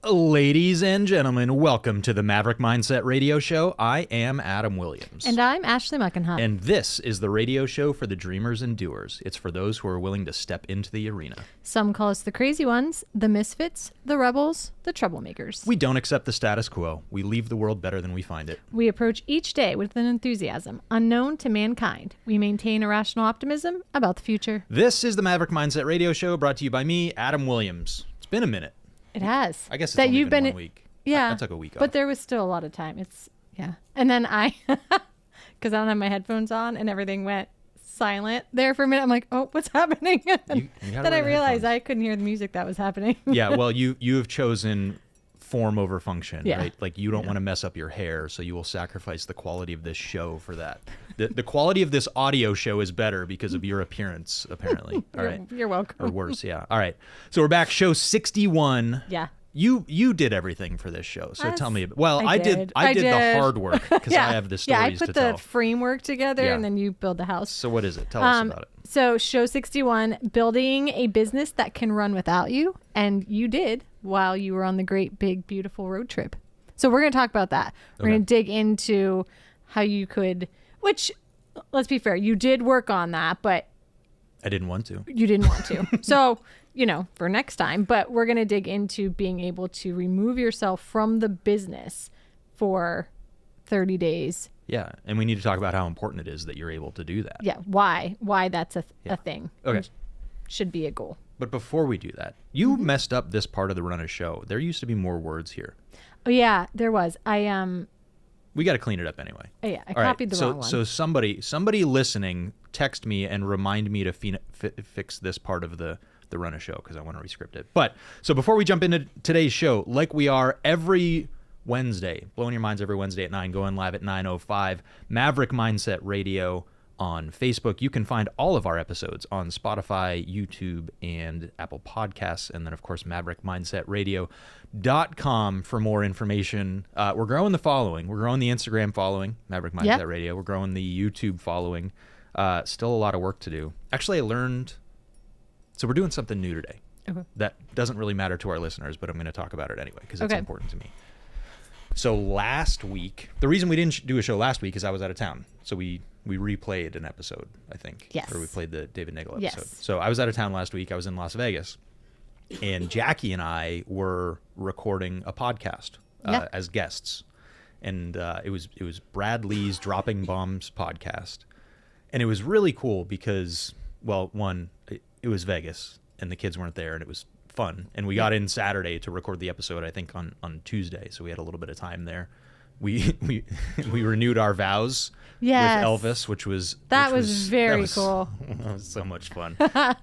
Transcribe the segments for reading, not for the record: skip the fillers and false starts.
Ladies and gentlemen, welcome to the Maverick Mindset Radio Show. I am Adam Williams. And I'm Ashley Muckenhut. And this is the radio show for the dreamers and doers. It's for those who are willing to step into the arena. Some call us the crazy ones, the misfits, the rebels, the troublemakers. We don't accept the status quo. We leave the world better than we find it. We approach each day with an enthusiasm unknown to mankind. We maintain irrational optimism about the future. This is the Maverick Mindset Radio Show, brought to you by me, Adam Williams. It's been a minute. It has. I guess it's only been 1 week. Yeah. I took a week off. But there was still a lot of time. And then because I don't have my headphones on and everything went silent there for a minute. I'm like, oh, what's happening? Then I realized I couldn't hear the music that was happening. Yeah, well, you have chosen form over function, right? Like you don't want to mess up your hair, so you will sacrifice the quality of this show for that. The quality of this audio show is better because of your appearance, apparently. All right. You're welcome. Or worse, yeah. All right. So we're back, show 61. Yeah. You did everything for this show, so tell me. Well, I did the hard work because I have the stories to tell. Yeah, I put the framework together and then you build the house. So what is it? Tell us about it. So show 61, building a business that can run without you, and you did while you were on the great, big, beautiful road trip. So we're going to talk about that. We're going to dig into how you could, which, let's be fair, you did work on that, but I didn't want to. You didn't want to. So, for next time, but we're going to dig into being able to remove yourself from the business for 30 days. Yeah. And we need to talk about how important it is that you're able to do that. Yeah. Why that's a thing. Okay. Which should be a goal. But before we do that, you messed up this part of the run of show. There used to be more words here. Oh yeah, there was. We got to clean it up anyway. Oh, yeah, I copied the wrong one. So somebody listening, text me and remind me to fix this part of the run of show because I want to rescript it. But so before we jump into today's show, like we are every Wednesday, blowing your minds every Wednesday at 9, going live at 9:05, Maverick Mindset Radio on Facebook. You can find all of our episodes on Spotify, YouTube, and Apple Podcasts, and then of course MaverickMindsetRadio.com for more information. We're growing the following. We're growing the Instagram following, Maverick Mindset Radio. We're growing the YouTube following. Still a lot of work to do. Actually, I learned. So we're doing something new today. Okay. That doesn't really matter to our listeners, but I'm going to talk about it anyway because it's important to me. So last week, the reason we didn't do a show last week is I was out of town. So we replayed an episode, I think. Yes. Or we played the David Nagel episode. Yes. So I was out of town last week. I was in Las Vegas. And Jackie and I were recording a podcast as guests. And it was Brad Lee's Dropping Bombs podcast. And it was really cool because, well, one, it was Vegas and the kids weren't there and it was fun. And we got in Saturday to record the episode, I think on Tuesday. So we had a little bit of time there. We renewed our vows with Elvis, which was very cool. That was so much fun.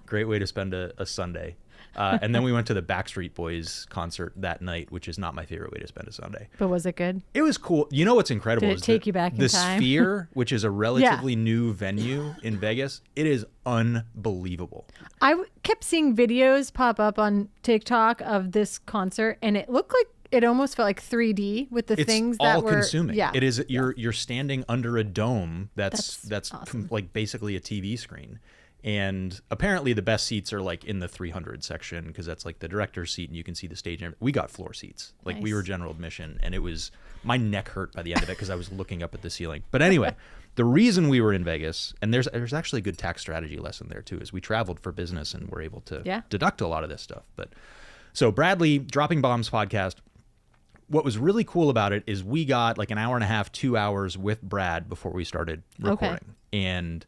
Great way to spend a Sunday. And then we went to the Backstreet Boys concert that night, which is not my favorite way to spend a Sunday. But was it good? It was cool. You know what's incredible? Did it take you back in time? The Sphere, which is a relatively new venue in Vegas, it is unbelievable. I kept seeing videos pop up on TikTok of this concert, and it looked like it almost felt like 3D with the things that were all-consuming. Yeah, it is. You're standing under a dome that's awesome. Like basically a TV screen. And apparently the best seats are like in the 300 section because that's like the director's seat and you can see the stage. And we got floor seats. Like we were general admission and my neck hurt by the end of it because I was looking up at the ceiling. But anyway, the reason we were in Vegas, and there's actually a good tax strategy lesson there too, is we traveled for business and were able to deduct a lot of this stuff. But so Bradley, Dropping Bombs podcast, what was really cool about it is we got like an hour and a half, 2 hours with Brad before we started recording. Okay. And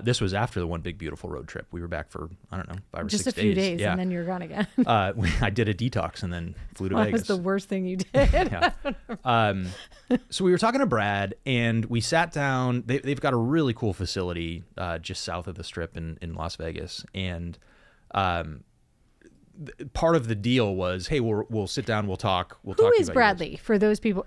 this was after the one big beautiful road trip. We were back for, I don't know, 5 or 6 days. Just a few days, and then you're gone again. I did a detox and then flew to Vegas. That was the worst thing you did. So we were talking to Brad, and we sat down. They've got a really cool facility just south of the Strip in Las Vegas, and part of the deal was, hey, we'll sit down, we'll talk. Who is Bradley for those people?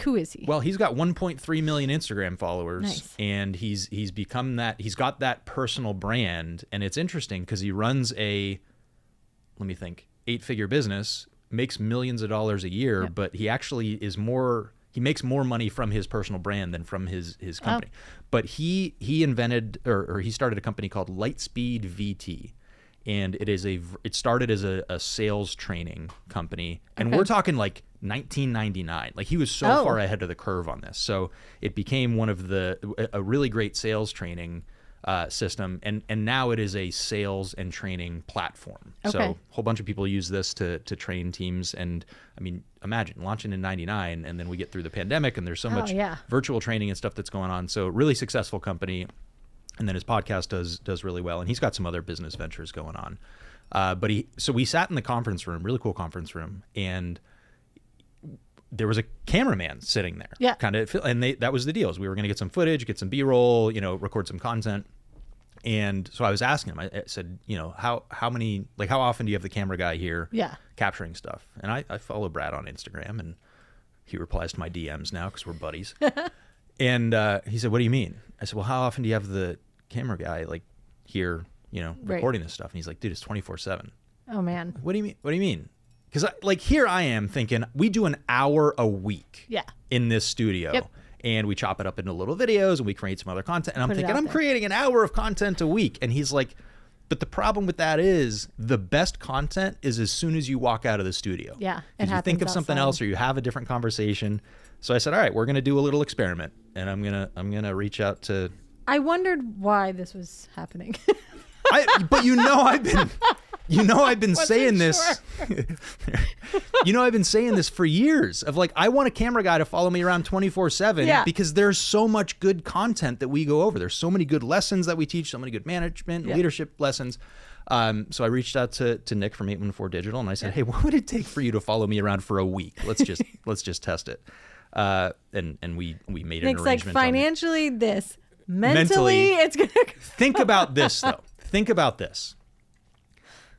Who is he? Well, he's got 1.3 million Instagram followers, nice. And he's become that. He's got that personal brand, and it's interesting because he runs a, let me think, 8-figure business, makes millions of dollars a year, but he actually is more. He makes more money from his personal brand than from his company. But he invented or he started a company called Lightspeed VT. and it started as a sales training company, and Okay. we're talking like 1999. Like, he was so Oh. far ahead of the curve on this. So it became one of a really great sales training system, and now it is a sales and training platform. So Okay. a whole bunch of people use this to train teams. And I mean, imagine launching in 99, and then we get through the pandemic, and there's so much yeah. virtual training and stuff that's going on. So really successful company. And then his podcast does really well, and he's got some other business ventures going on. So we sat in the conference room, really cool conference room, and there was a cameraman sitting there. Yeah. And that was the deal. Is we were going to get some footage, get some B-roll, record some content. And so I was asking him. I said, how often do you have the camera guy here? Yeah. Capturing stuff? And I follow Brad on Instagram, and he replies to my DMs now because we're buddies. And he said, "What do you mean?" I said, "Well, how often do you have the camera guy here, Right. recording this stuff?" And he's like, "Dude, it's 24/7." Oh man. What do you mean? What do you mean? Because here I am thinking we do an hour a week Yeah. in this studio. Yep. And we chop it up into little videos, and we create some other content. And I'm Put it thinking, out I'm there. creating an hour of content a week. And he's like, but the problem with that is the best content is as soon as you walk out of the studio. Yeah, it Because you think of happens something outside. else, or you have a different conversation. So I said, all right, we're going to do a little experiment. And I'm going to reach out to... I wondered why this was happening. But I've been saying this. I've been saying this for years of I want a camera guy to follow me around 24/7 Yeah. because there's so much good content that we go over. There's so many good lessons that we teach, so many good management, Yeah. leadership lessons. So I reached out to Nick from 814 Digital, and I said, "Hey, what would it take for you to follow me around for a week? Let's just test it." And we made an Nick's like, arrangement. on it. financially this, mentally it's gonna. Think about this, though. Think about this.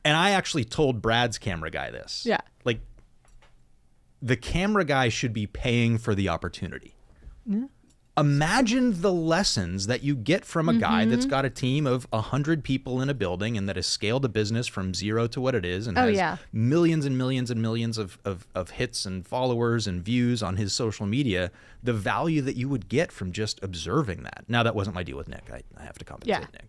And I actually told Brad's camera guy this. Yeah. The camera guy should be paying for the opportunity. Imagine the lessons that you get from a guy that's got a team of 100 people in a building and that has scaled a business from zero to what it is and has yeah. millions and millions and millions of hits and followers and views on his social media. The value that you would get from just observing that. Now, that wasn't my deal with Nick. I have to compensate Nick.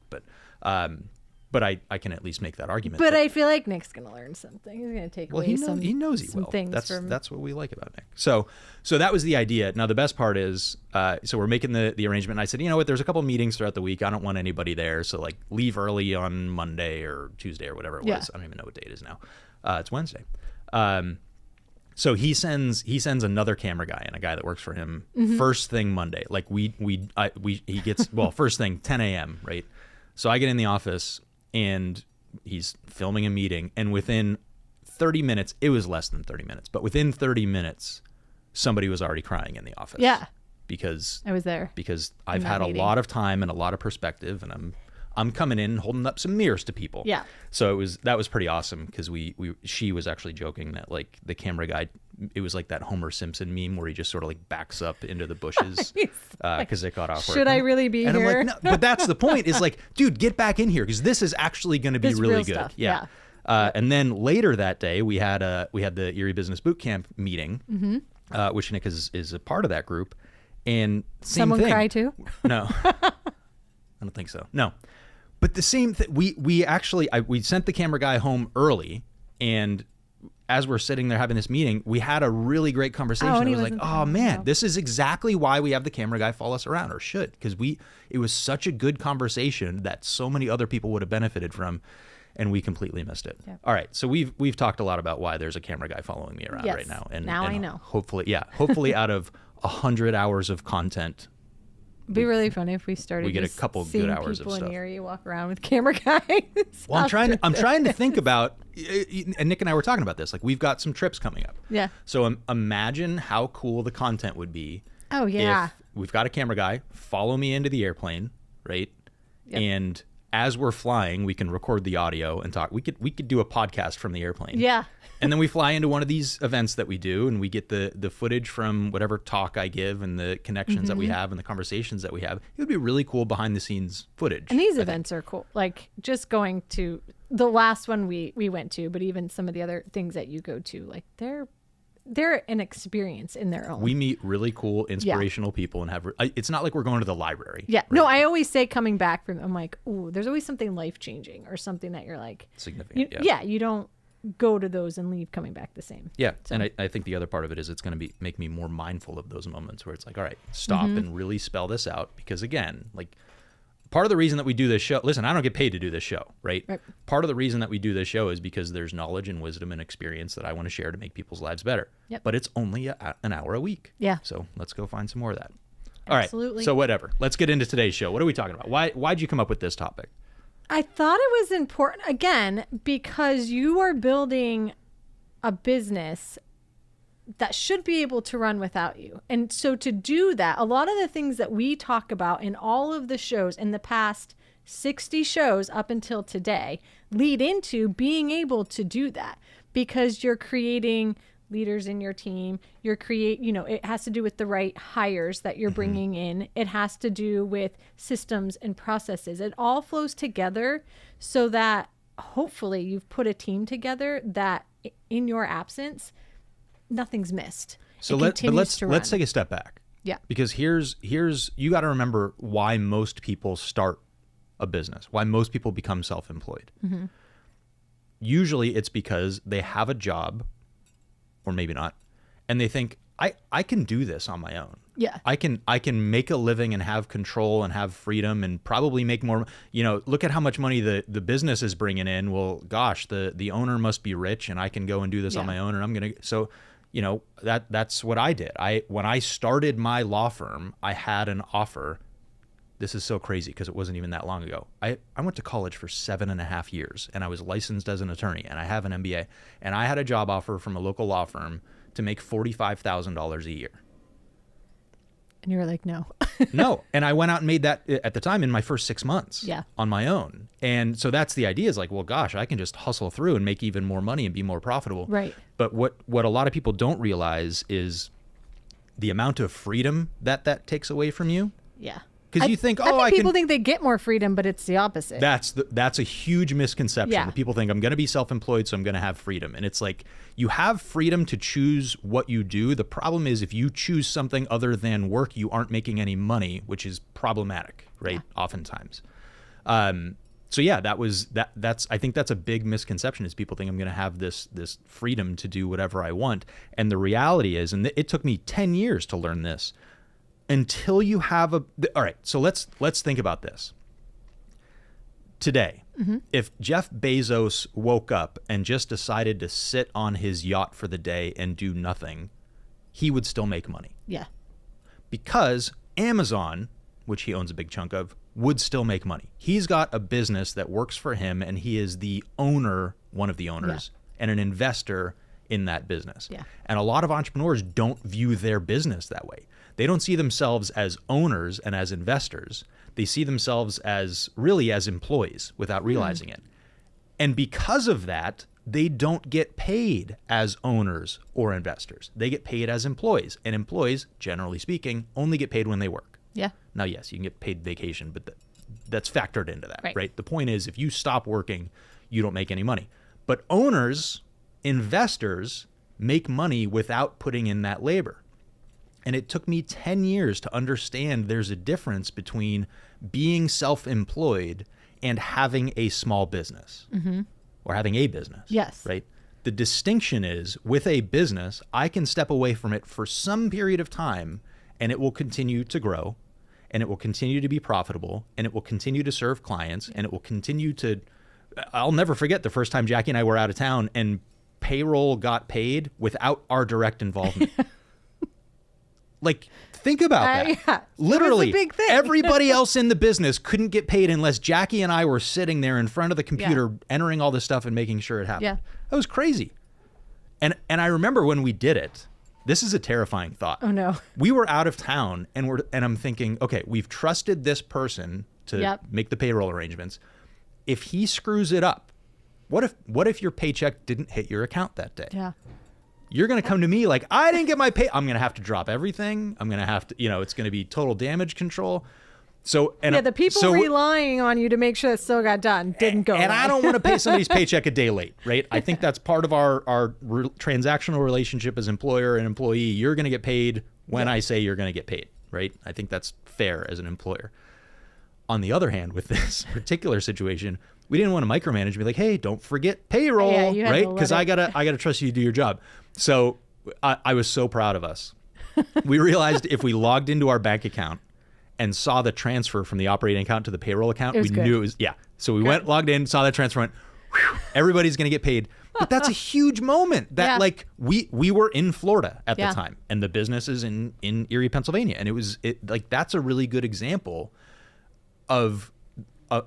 But I can at least make that argument. But I feel like Nick's gonna learn something. He's gonna take away he some. he knows he some will. things That's what we like about Nick. So that was the idea. Now the best part is, so we're making the arrangement. And I said, you know what? There's a couple meetings throughout the week. I don't want anybody there. So leave early on Monday or Tuesday or whatever it was. I don't even know what day it is now. It's Wednesday. So he sends another camera guy and a guy that works for him first thing Monday. He gets first thing 10 a.m. right. So I get in the office and he's filming a meeting, and within 30 minutes, it was less than 30 minutes, but within 30 minutes, somebody was already crying in the office. Yeah. Because I was there. Because I've that had a meeting. lot of time and a lot of perspective, and I'm coming in and holding up some mirrors to people. Yeah. So that was pretty awesome because she was actually joking that the camera guy, it was like that Homer Simpson meme where he just sort of backs up into the bushes because it got off. Should I really be and here? I'm like, no, but that's the point. Is dude, get back in here because this is actually going to be This really real good. stuff, Yeah. And then later that day, we had the Erie Business Bootcamp meeting, which Nick is a part of that group. And same Someone thing. cry too? No, I don't think so. No, but the same thing. We actually we sent the camera guy home early, and as we're sitting there having this meeting, we had a really great conversation. and I he was like, wasn't oh there. man, No. this is exactly why we have the camera guy follow us around, or should, because it was such a good conversation that so many other people would have benefited from. And we completely missed it. Yep. All right, so we've talked a lot about why there's a camera guy following me around Yes. right now, and Now I know. Hopefully out of 100 hours of content, It'd be really funny if we started. we get a just couple good seeing hours of people in stuff. the area walk around with camera guys. Well, I'm trying to think about, and Nick and I were talking about this. We've got some trips coming up. Yeah. So imagine how cool the content would be. Oh yeah. If we've got a camera guy follow me into the airplane, right? Yep. And as we're flying, we can record the audio and talk. We could do a podcast from the airplane. Yeah. And then we fly into one of these events that we do, and we get the footage from whatever talk I give and the connections that we have and the conversations that we have. It would be really cool behind the scenes footage. And these events are cool. Just going to the last one we went to, but even some of the other things that you go to, they're they're an experience in their own. We meet really cool, inspirational people and have, it's not like we're going to the library. Yeah. Right? No, I always say coming back from, I'm like, ooh, there's always something life-changing or something that you're like. Significant, you don't go to those and leave coming back the same. Yeah. So. And I think the other part of it is it's going to make me more mindful of those moments where it's like, all right, stop and really spell this out. Because again, like, part of the reason that we do this show, listen, I don't get paid to do this show, right? Part of the reason that we do this show is because there's knowledge and wisdom and experience that I want to share to make people's lives better. Yep. But it's only an hour a week. Yeah. So let's go find some more of that. Absolutely. All right. So whatever. Let's get into today's show. What are we talking about? Why'd you come up with this topic? I thought it was important, again, because you are building a business that should be able to run without you. And so to do that, a lot of the things that we talk about in all of the shows in the past 60 shows up until today lead into being able to do that, because you're creating leaders in your team. It has to do with the right hires that you're bringing in. It has to do with systems and processes. It all flows together so that hopefully you've put a team together that in your absence, nothing's missed. So let's take a step back. Yeah. Because here's you got to remember why most people start a business, why most people become self-employed. Usually it's because they have a job, or maybe not, and they think, I can do this on my own. Yeah. I can make a living and have control and have freedom and probably make more. Look at how much money the business is bringing in. Well, gosh, the owner must be rich, and I can go and do this on my own, and I'm gonna. So, that's what I did. When I started my law firm, I had an offer. This is so crazy because it wasn't even that long ago. I went to college for 7.5 years, and I was licensed as an attorney, and I have an MBA, and I had a job offer from a local law firm to make $45,000 a year. And you were like, no. No. And I went out and made that at the time in my first 6 months on my own. And so that's the idea, is like, well, gosh, I can just hustle through and make even more money and be more profitable. Right. But what a lot of people don't realize is the amount of freedom that takes away from you. Yeah. Because you think, people think they get more freedom, but it's the opposite. That's a huge misconception. Yeah. People think I'm going to be self-employed, so I'm going to have freedom. And it's like, you have freedom to choose what you do. The problem is, if you choose something other than work, you aren't making any money, which is problematic, right? Yeah. Oftentimes. So yeah, that's I think that's a big misconception, is people think I'm going to have this freedom to do whatever I want. And the reality is, and it took me 10 years to learn this, until you have all right, so let's think about this. Today, if Jeff Bezos woke up and just decided to sit on his yacht for the day and do nothing, he would still make money. Yeah. Because Amazon, which he owns a big chunk of, would still make money. He's got a business that works for him, and he is the owner, one of the owners, and an investor in that business. Yeah. And a lot of entrepreneurs don't view their business that way. They don't see themselves as owners and as investors. They see themselves as employees without realizing it. And because of that, they don't get paid as owners or investors. They get paid as employees. And employees, generally speaking, only get paid when they work. Yeah. Now, yes, you can get paid vacation, but that's factored into that, right? The point is, if you stop working, you don't make any money. But owners, investors, make money without putting in that labor. And it took me 10 years to understand there's a difference between being self-employed and having a small business or having a business. Yes. Right? The distinction is, with a business, I can step away from it for some period of time, and it will continue to grow, and it will continue to be profitable, and it will continue to serve clients, and it will continue to... I'll never forget the first time Jackie and I were out of town and payroll got paid without our direct involvement. Like, think about that. Yeah. Literally, It was a big thing. everybody else in the business couldn't get paid unless Jackie and I were sitting there in front of the computer, entering all this stuff and making sure it happened. Yeah. That was crazy. And I remember when we did it, this is a terrifying thought. Oh, no. We were out of town, and I'm thinking, okay, we've trusted this person to make the payroll arrangements. If he screws it up, what if your paycheck didn't hit your account that day? Yeah. You're going to come to me like, I didn't get my pay. I'm going to have to drop everything. I'm going to have to, it's going to be total damage control. So and the people relying on you to make sure that still got done didn't go. And away. I don't want to pay somebody's paycheck a day late, right? I think that's part of our transactional relationship as employer and employee. You're going to get paid when I say you're going to get paid, right? I think that's fair as an employer. On the other hand, with this particular situation, we didn't want to micromanage and be like, hey, don't forget payroll, right? Because I gotta trust you to do your job. So I was so proud of us. We realized if we logged into our bank account and saw the transfer from the operating account to the payroll account, we knew it was, So we went, logged in, saw that transfer, went, whew, everybody's going to get paid. But that's a huge moment that like we were in Florida at the time and the business is in Erie, Pennsylvania. And like, that's a really good example of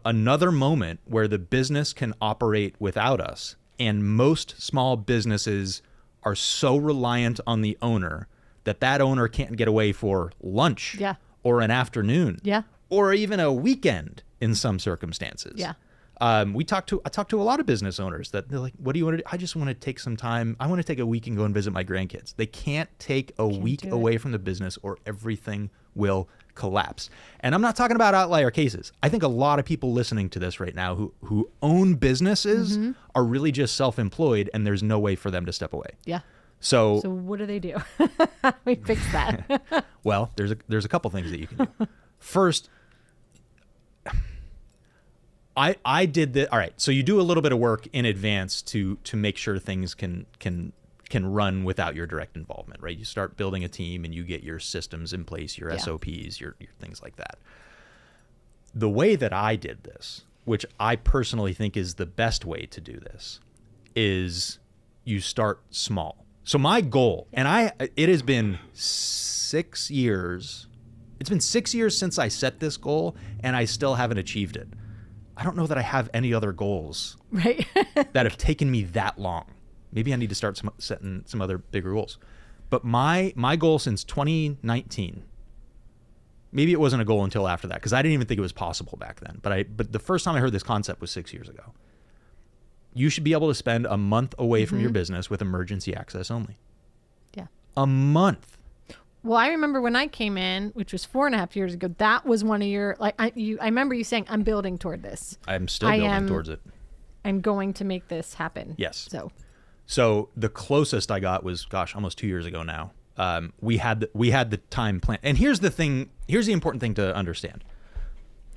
another moment where the business can operate without us. And most small businesses are so reliant on the owner that owner can't get away for lunch. Or an afternoon, or even a weekend in some circumstances. I talked to a lot of business owners that they're like, what do you want to do? I just want to take some time. I want to take a week and go and visit my grandkids. They can't take a week away from the business or everything will collapse. And I'm not talking about outlier cases. I think a lot of people listening to this right now who own businesses are really just self-employed and there's no way for them to step away. So what do they do? We fix that. Well, there's a couple things that you can do. First, I did the all right. So you do a little bit of work in advance to make sure things can run without your direct involvement, right? You start building a team and you get your systems in place, your SOPs, your things like that. The way that I did this, which I personally think is the best way to do this, is you start small. So my goal, and it has been 6 years. It's been 6 years since I set this goal, and I still haven't achieved it. I don't know that I have any other goals that have taken me that long. Maybe I need to start setting some other bigger goals. But my goal since 2019, maybe it wasn't a goal until after that, because I didn't even think it was possible back then. But the first time I heard this concept was 6 years ago. You should be able to spend a month away from your business with emergency access only. A month. Well, I remember when I came in, which was 4.5 years ago, that was one of your, like, I remember you saying, I'm building toward this. I'm still building towards it. I'm going to make this happen. Yes. So the closest I got was, almost 2 years ago now. We had the time plan. And here's the important thing to understand.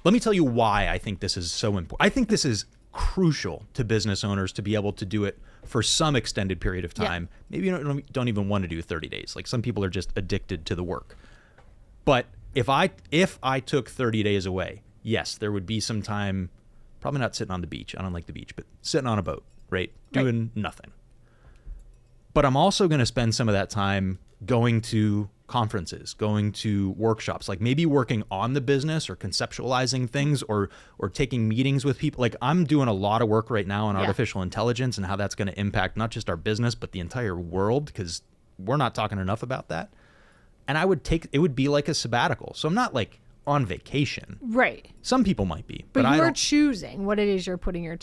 Let me tell you why I think this is so important. I think this is crucial to business owners to be able to do it for some extended period of time. Maybe you don't even want to do 30 days. Like, some people are just addicted to the work. But if I took 30 days away, yes, there would be some time, probably not sitting on the beach. I don't like the beach, but sitting on a boat, right? Doing nothing. But I'm also going to spend some of that time going to conferences, going to workshops, like maybe working on the business or conceptualizing things or taking meetings with people. Like, I'm doing a lot of work right now on artificial intelligence and how that's going to impact not just our business, but the entire world, because we're not talking enough about that. And it would be like a sabbatical. So I'm not like on vacation. Right. Some people might be. But you're choosing what it is you're putting your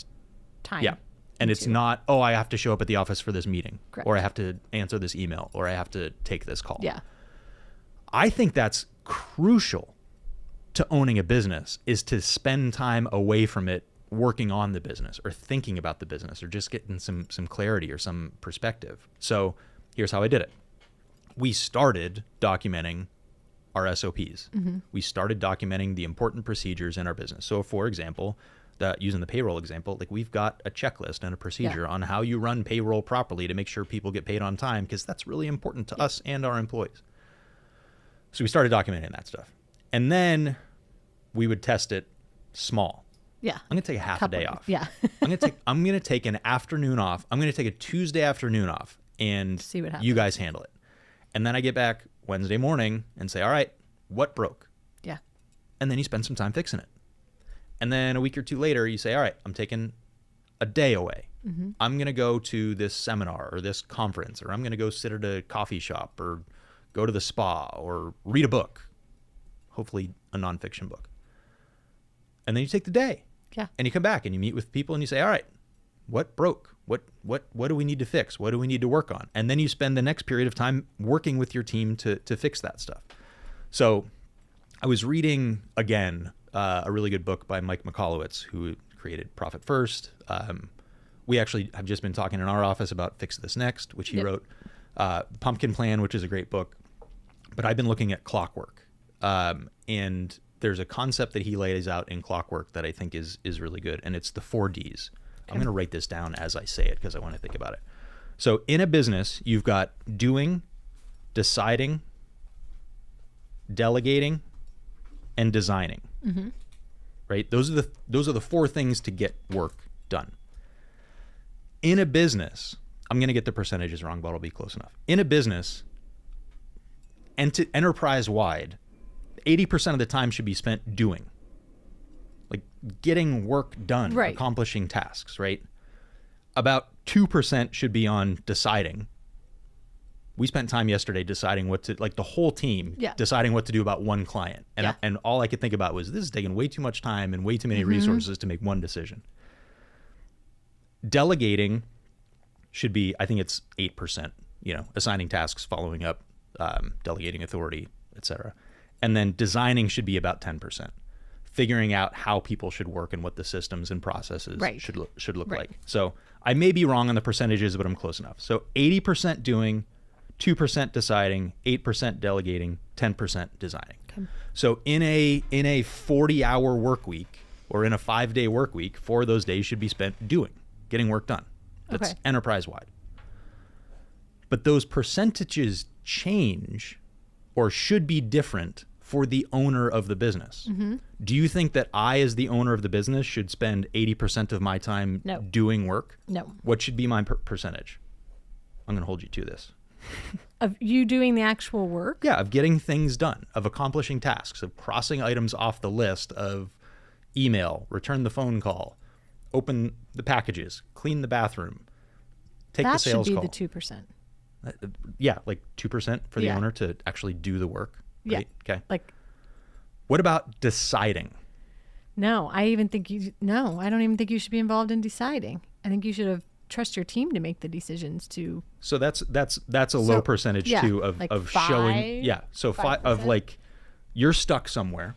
time. Yeah. And it's not, I have to show up at the office for this meeting. Correct. Or I have to answer this email, or I have to take this call. Yeah. I think that's crucial to owning a business, is to spend time away from it working on the business or thinking about the business or just getting some clarity or some perspective. So here's how I did it. We started documenting our SOPs. We started documenting the important procedures in our business. So for example, using the payroll example, like, we've got a checklist and a procedure on how you run payroll properly to make sure people get paid on time, because that's really important to us and our employees. So we started documenting that stuff. And then we would test it small. Yeah. I'm going to take a half a day off. Yeah. I'm going to take an afternoon off. I'm going to take a Tuesday afternoon off and see what happens. You guys handle it. And then I get back Wednesday morning and say, all right, what broke? Yeah. And then you spend some time fixing it. And then a week or two later, you say, all right, I'm taking a day away. I'm going to go to this seminar or this conference, or I'm going to go sit at a coffee shop or go to the spa or read a book, hopefully a nonfiction book. And then you take the day. Yeah. And you come back and you meet with people and you say, all right, what broke? What do we need to fix? What do we need to work on? And then you spend the next period of time working with your team to fix that stuff. So I was reading again a really good book by Mike Michalowicz, who created Profit First. We actually have just been talking in our office about Fix This Next, which he wrote. Pumpkin Plan, which is a great book. But I've been looking at Clockwork. And there's a concept that he lays out in Clockwork that I think is really good, and it's the 4 Ds. Okay. I'm going to write this down as I say it because I want to think about it. So in a business, you've got doing, deciding, delegating, and designing. Mm-hmm. Right? Those are the 4 things to get work done. In a business, I'm going to get the percentages wrong, but it'll be close enough. In a business, enterprise-wide, 80% of the time should be spent doing, like getting work done, right. Accomplishing tasks, right? About 2% should be on deciding. We spent time yesterday deciding what to, like the whole team, deciding what to do about one client. And, and all I could think about was, this is taking way too much time and way too many resources to make one decision. Delegating should be, I think it's 8%, assigning tasks, following up, delegating authority, etc. And then designing should be about 10%, figuring out how people should work and what the systems and processes should look like. So I may be wrong on the percentages, but I'm close enough. So 80% doing, 2% deciding, 8% delegating, 10% designing. Okay. So in a 40-hour work week or in a 5-day work week, 4 of those days should be spent doing, getting work done. That's enterprise-wide. But those percentages change or should be different for the owner of the business. Mm-hmm. Do you think that I, as the owner of the business, should spend 80% of my time doing work? No. What should be my percentage? I'm going to hold you to this. Of you doing the actual work? Yeah, of getting things done, of accomplishing tasks, of crossing items off the list, of email, return the phone call, open the packages, clean the bathroom, take the sales call. That should be the 2%. Yeah, like 2% for the owner to actually do the work. Right? Yeah. Okay. Like, what about deciding? No, I don't even think you should be involved in deciding. I think you should trust your team to make the decisions to. So that's a low percentage too of like of 5, showing. Yeah. So 5 of like, you're stuck somewhere.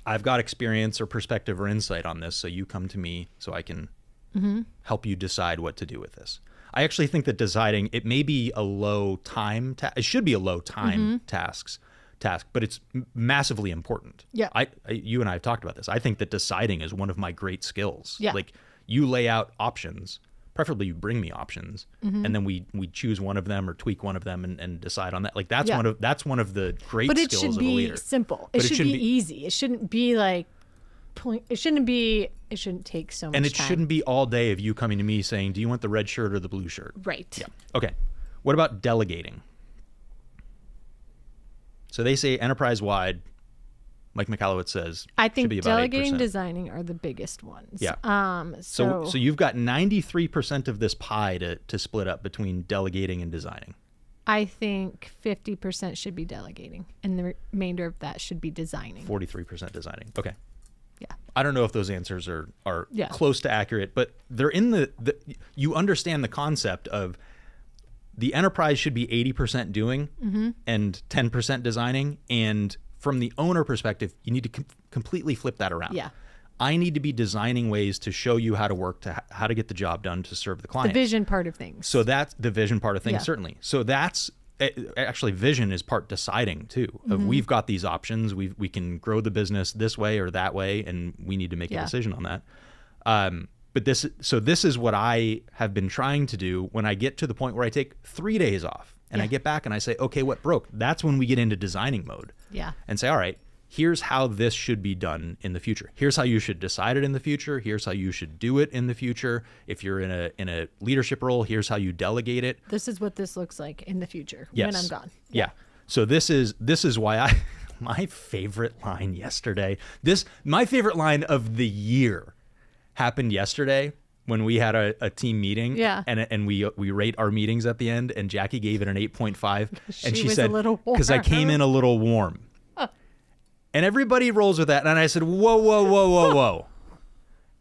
I've got experience or perspective or insight on this, so you come to me so I can help you decide what to do with this. I actually think that deciding, it may be a low time it should be a low time task, but it's massively important. Yeah. You and I have talked about this. I think that deciding is one of my great skills. Yeah. Like, you lay out options, preferably you bring me options, and then we choose one of them or tweak one of them and decide on that. Like, that's one of the great skills of a leader. But it should be simple. It should be easy. It shouldn't be like it shouldn't take so much time. And it shouldn't be all day of you coming to me saying, do you want the red shirt or the blue shirt? Right. Yeah. Okay. What about delegating? So they say enterprise-wide, Mike Michalowicz says, I think should be about delegating 8%. Designing are the biggest ones. Yeah. So you've got 93% of this pie to split up between delegating and designing. I think 50% should be delegating, and the remainder of that should be designing. 43% designing. Okay. Yeah. I don't know if those answers are close to accurate, but they're in you understand the concept of the enterprise should be 80% doing and 10% designing. And from the owner perspective, you need to completely flip that around. Yeah. I need to be designing ways to show you how to work, how to get the job done to serve the client. The vision part of things. So that's the vision part of things, certainly. So that's actually, vision is part deciding too. Of we've got these options, we can grow the business this way or that way, and we need to make a decision on that. But this is what I have been trying to do when I get to the point where I take 3 days off and I get back and I say, okay, what broke? That's when we get into designing mode. Yeah. And say, all right, here's how this should be done in the future. Here's how you should decide it in the future. Here's how you should do it in the future. If you're in a leadership role, here's how you delegate it. This is what this looks like in the future when I'm gone. Yeah. So this is why my favorite line yesterday, my favorite line of the year happened yesterday when we had a team meeting. Yeah. And we rate our meetings at the end, and Jackie gave it an 8.5 and she said, because I came in a little warm. And everybody rolls with that. And I said, whoa.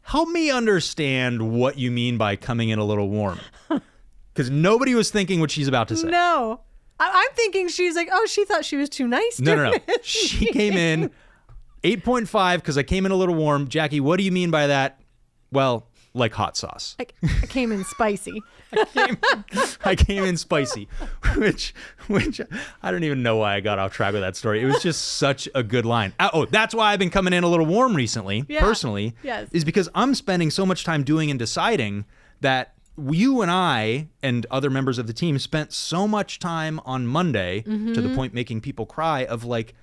Help me understand what you mean by coming in a little warm. Because nobody was thinking what she's about to say. No. I'm thinking she's like, oh, she thought she was too nice. No. She came in 8.5 because I came in a little warm. Jackie, what do you mean by that? Well, like hot sauce. I came in spicy. I came in spicy, which I don't even know why I got off track with that story. It was just such a good line. Oh, that's why I've been coming in a little warm recently, personally, is because I'm spending so much time doing and deciding that you and I and other members of the team spent so much time on Monday to the point making people cry of like,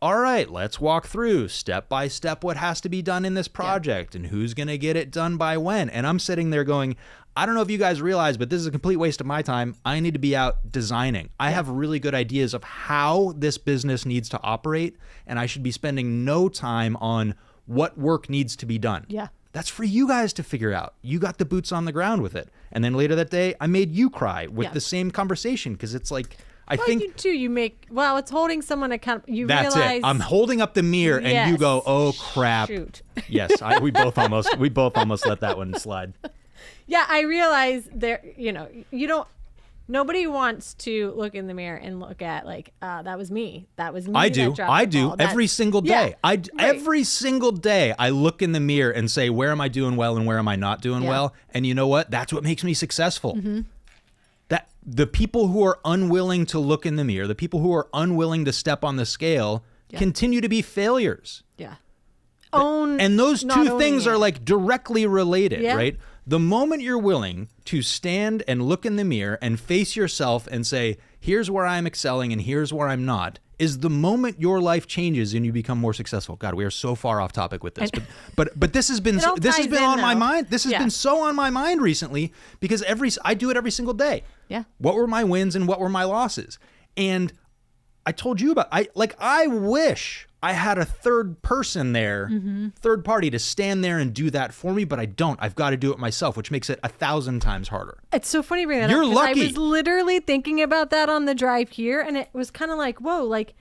all right, let's walk through step by step what has to be done in this project and who's going to get it done by when. And I'm sitting there going, I don't know if you guys realize, but this is a complete waste of my time. I need to be out designing. I have really good ideas of how this business needs to operate, and I should be spending no time on what work needs to be done. Yeah. That's for you guys to figure out. You got the boots on the ground with it. And then later that day, I made you cry with the same conversation because it's like, I think you too. You make it's holding someone accountable. You that's realize it. I'm holding up the mirror, and you go, "Oh crap!" Shoot. Yes, we both almost let that one slide. Yeah, I realize there. You don't. Nobody wants to look in the mirror and look at like, that was me. That was me. I do. Every single day. Right. Every single day I look in the mirror and say, where am I doing well and where am I not doing well? And you know what? That's what makes me successful. That the people who are unwilling to look in the mirror, the people who are unwilling to step on the scale, continue to be failures. Yeah. And those two things are like directly related, right? The moment you're willing to stand and look in the mirror and face yourself and say, here's where I'm excelling and here's where I'm not, is the moment your life changes and you become more successful. God, we are so far off topic with this, but this has been on my mind. This has been so on my mind recently because I do it every single day. Yeah. What were my wins and what were my losses? And I told you about, I wish I had a third person there, third party to stand there and do that for me, but I don't. I've got to do it myself, which makes it 1,000 times harder. It's so funny you bring that You're up. You're lucky. I was literally thinking about that on the drive here, and it was kind of like, whoa, like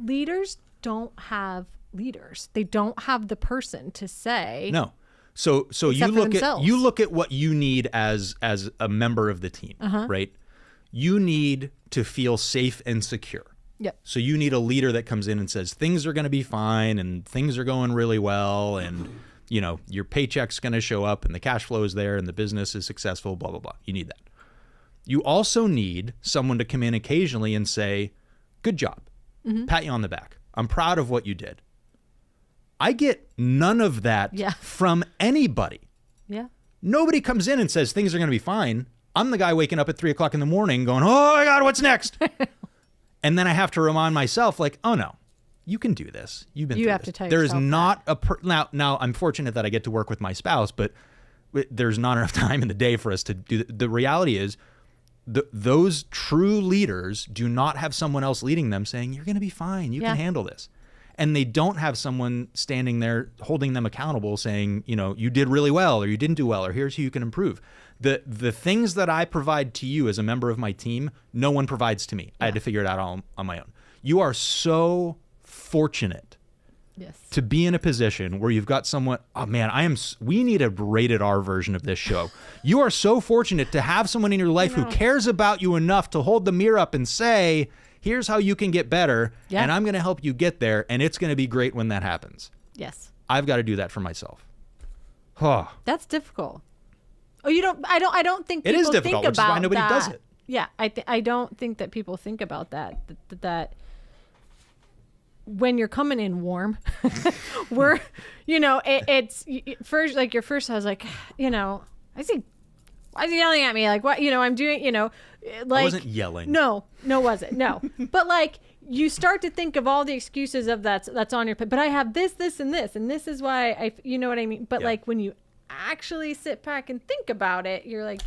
leaders don't have leaders. They don't have the person to say. No. So you look at what you need as a member of the team, right? You need to feel safe and secure. Yep. So you need a leader that comes in and says things are going to be fine and things are going really well and your paycheck's going to show up and the cash flow is there and the business is successful, blah, blah, blah. You need that. You also need someone to come in occasionally and say, good job, pat you on the back. I'm proud of what you did. I get none of that from anybody. Yeah. Nobody comes in and says things are going to be fine. I'm the guy waking up at 3 o'clock in the morning going, oh my God, what's next? And then I have to remind myself, like, oh no, you can do this. You've been. You have to tell yourself. There is not now. I'm fortunate that I get to work with my spouse, but there's not enough time in the day for us to do. The reality is, those true leaders do not have someone else leading them, saying you're going to be fine. You can handle this, and they don't have someone standing there holding them accountable, saying, you did really well, or you didn't do well, or here's how you can improve. The things that I provide to you as a member of my team, no one provides to me. I had to figure it out all on my own. You are so fortunate to be in a position where you've got someone, oh man, we need a rated R version of this show. You are so fortunate to have someone in your life who cares about you enough to hold the mirror up and say, here's how you can get better, and I'm going to help you get there, and it's going to be great when that happens. Yes. I've got to do that for myself. That's difficult. Oh, you don't. I don't think people it is difficult, think which is why nobody that. does it. Yeah, I don't think that people think about that. That when you're coming in warm, we're, it's first, like your first. I was like, I see. Why is he yelling at me? Like what? I'm doing. Like I wasn't yelling. No, was it? No, but like you start to think of all the excuses of that's on your. But I have this, and this, and this is why I. You know what I mean? But like when you actually sit back and think about it, you're like,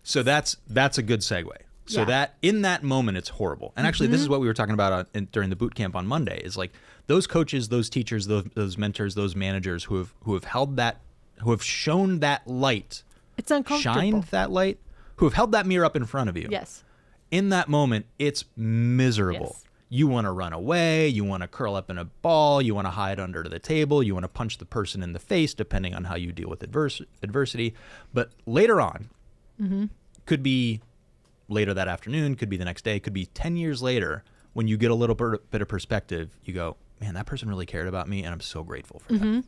so that's a good segue. So that in that moment it's horrible. And actually this is what we were talking about during the boot camp on Monday, is like those coaches, those teachers, those mentors, those managers who have held that, who have shown that light, it's uncomfortable, shined that light, who have held that mirror up in front of you. Yes. In that moment it's miserable. Yes. You want to run away, you want to curl up in a ball, you want to hide under the table, you want to punch the person in the face, depending on how you deal with adversity. But later on, could be later that afternoon, could be the next day, could be 10 years later. When you get a little bit of perspective, you go, man, that person really cared about me, and I'm so grateful for that.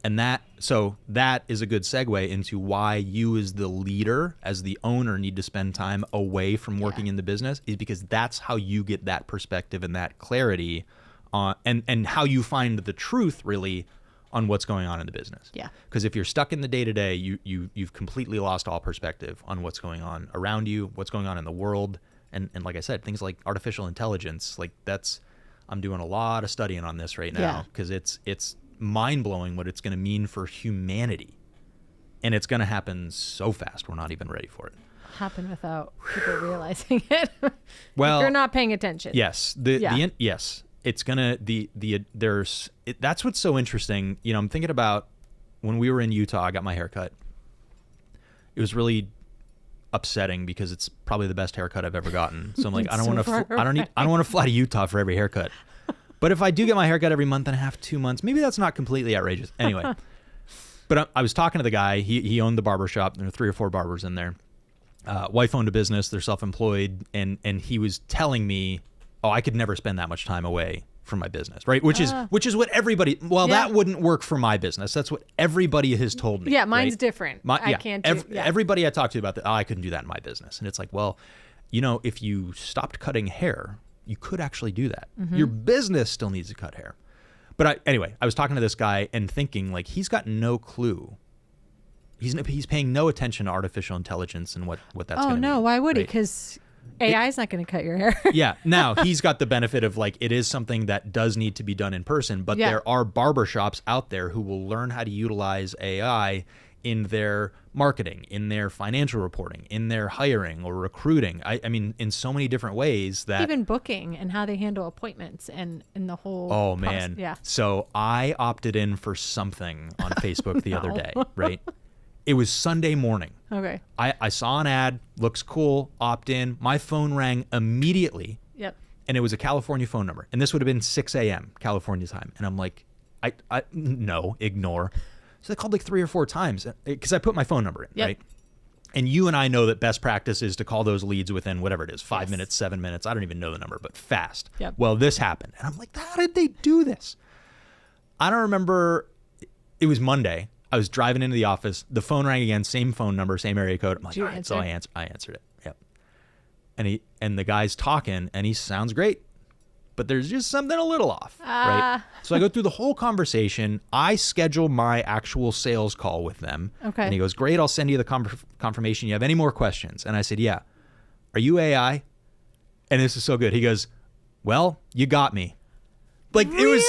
And that is a good segue into why you as the leader, as the owner, need to spend time away from working in the business, is because that's how you get that perspective and that clarity and how you find the truth really on what's going on in the business. Yeah. Because if you're stuck in the day-to-day, you've completely lost all perspective on what's going on around you, what's going on in the world. And like I said, things like artificial intelligence, like I'm doing a lot of studying on this right now because it's mind-blowing what it's going to mean for humanity. And it's going to happen so fast, we're not even ready for it. Happen without people realizing it. Well, if you're not paying attention. Yes. Yes. It's gonna that's what's so interesting. You know, I'm thinking about when we were in Utah, I got my haircut. It was really upsetting because it's probably the best haircut I've ever gotten. So I'm like, I don't want to fly to Utah for every haircut. But if I do get my haircut every month and a half, 2 months, maybe that's not completely outrageous. Anyway, but I was talking to the guy. He owned the barbershop. There were 3 or 4 barbers in there. Wife owned a business. They're self-employed, and he was telling me, oh, I could never spend that much time away from my business, right? Which is what everybody. Well, that wouldn't work for my business. That's what everybody has told me. Yeah, mine's right? different. I can't. Everybody I talked to about that, I couldn't do that in my business, and it's like, well, you know, if you stopped cutting hair, you could actually do that. Your business still needs to cut hair. But anyway, I was talking to this guy and thinking, like, he's got no clue. He's paying no attention to artificial intelligence and what that's going to mean. Oh, no, why would he? Because AI is not going to cut your hair. Yeah. Now, he's got the benefit of, like, it is something that does need to be done in person, but there are barbershops out there who will learn how to utilize AI in their marketing, in their financial reporting, in their hiring or recruiting. I mean, in so many different ways that... Even booking and how they handle appointments and the whole... Oh, man. Yeah. So I opted in for something on Facebook the other day, right? It was Sunday morning. Okay. I saw an ad, looks cool, opt in. My phone rang immediately. Yep. And it was a California phone number. And this would have been 6 a.m. California time. And I'm like, no, ignore. So they called like 3 or 4 times because I put my phone number in, right? And you and I know that best practice is to call those leads within whatever it is, 5 minutes, 7 minutes. I don't even know the number, but fast. Yep. Well, this happened. And I'm like, how did they do this? I don't remember. It was Monday. I was driving into the office. The phone rang again, same phone number, same area code. I'm like, all right, so I answered it. Yep. And the guy's talking, and he sounds great, but there's just something a little off, right? So I go through the whole conversation. I schedule my actual sales call with them. Okay. And he goes, great, I'll send you the confirmation. You have any more questions? And I said, yeah. Are you AI? And this is so good. He goes, well, you got me. Like, it was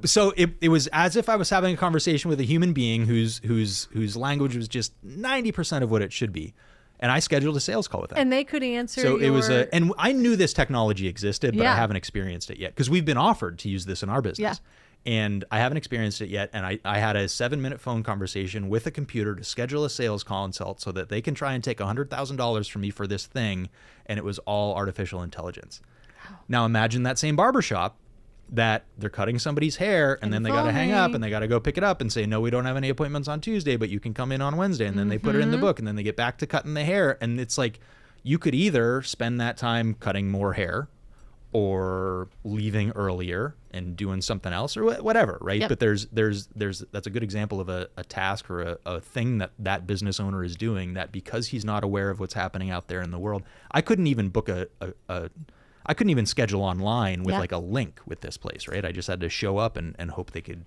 so it was as if I was having a conversation with a human being whose language was just 90% of what it should be. And I scheduled a sales call with them. And they could answer. So it was and I knew this technology existed, but I haven't experienced it yet because we've been offered to use this in our business. Yeah. And I haven't experienced it yet. And I had a 7-minute phone conversation with a computer to schedule a sales consult so that they can try and take $100,000 from me for this thing. And it was all artificial intelligence. Wow. Now imagine that same barbershop that they're cutting somebody's hair and then they got to hang up and they got to go pick it up and say, no, we don't have any appointments on Tuesday, but you can come in on Wednesday. And then they put it in the book and then they get back to cutting the hair. And it's like, you could either spend that time cutting more hair or leaving earlier and doing something else or whatever. Right. Yep. But there's that's a good example of a task or a thing that business owner is doing that because he's not aware of what's happening out there in the world. I couldn't even book I couldn't even schedule online with like a link with this place, right? I just had to show up and hope they could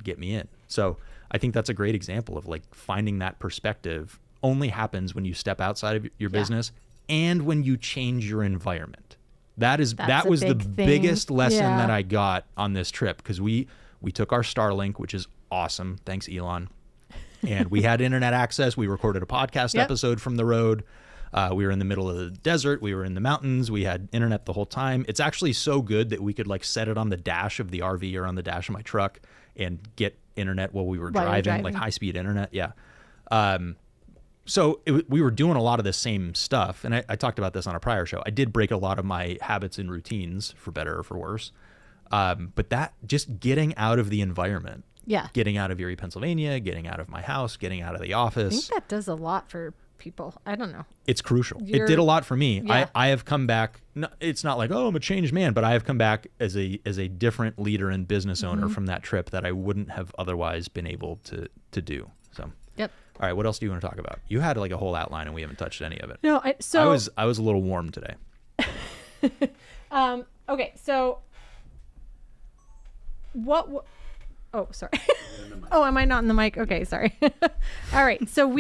get me in. So I think that's a great example of like finding that perspective only happens when you step outside of your business and when you change your environment. That was the biggest lesson that I got on this trip because we took our Starlink, which is awesome. Thanks, Elon. And we had internet access. We recorded a podcast episode from the road. We were in the middle of the desert. We were in the mountains. We had internet the whole time. It's actually so good that we could like set it on the dash of the RV or on the dash of my truck and get internet while we were driving, like high-speed internet. Yeah. So we were doing a lot of the same stuff. And I talked about this on a prior show. I did break a lot of my habits and routines for better or for worse. But that just getting out of the environment. Yeah. Getting out of Erie, Pennsylvania, getting out of my house, getting out of the office. I think that does a lot for people. I don't know. It's crucial. It did a lot for me. Yeah. I have come back. It's not like, oh, I'm a changed man, but I have come back as a different leader and business owner from that trip that I wouldn't have otherwise been able to do. So. Yep. All right. What else do you want to talk about? You had like a whole outline and we haven't touched any of it. No. I was a little warm today. Okay. So. What? Oh, sorry. Oh, am I not in the mic? Okay, sorry. All right. So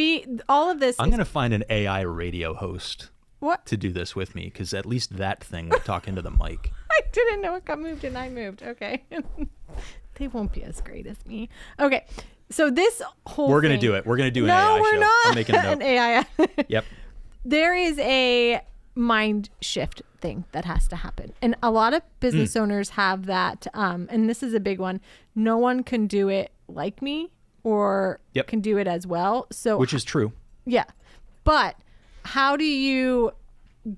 all of this. I'm going to find an AI radio host what? to do this with me, because at least that thing would talk into the mic. I didn't know it got moved and I moved. Okay. They won't be as great as me. Okay. So this whole We're going to thing- do it. We're going to do an No, AI we're show. not. I'm making a note. An AI. Yep. There is a mind shift thing that has to happen. And a lot of business owners have that. And this is a big one. No one can do it like me or Yep. can do it as well. So Which is true. yeah. But how do you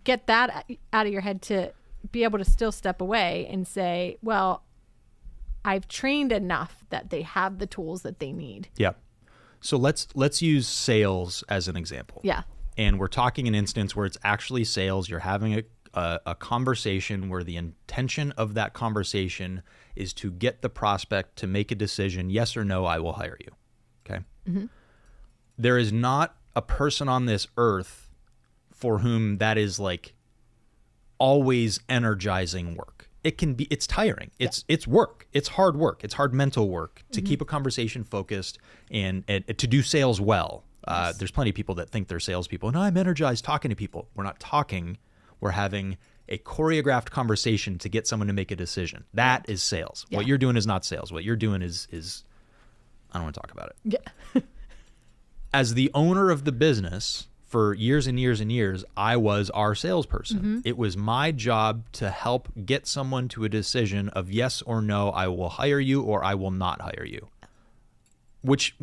get that out of your head to be able to still step away and say, well, I've trained enough that they have the tools that they need. Yeah. So let's use sales as an example. Yeah. And we're talking an instance where it's actually sales. You're having a conversation where the intention of that conversation is to get the prospect to make a decision, yes or no, I will hire you. Okay. Mm-hmm. There is not a person on this earth for whom that is like always energizing work. It's tiring. It's work. It's hard work. It's hard mental work to keep a conversation focused and to do sales well. Yes. There's plenty of people that think they're salespeople, and I'm energized talking to people. We're not talking. We're having a choreographed conversation to get someone to make a decision. That is sales. Yeah. What you're doing is not sales. What you're doing is I don't want to talk about it. Yeah. As the owner of the business for years and years and years, I was our salesperson. Mm-hmm. It was my job to help get someone to a decision of yes or no, I will hire you or I will not hire you. Which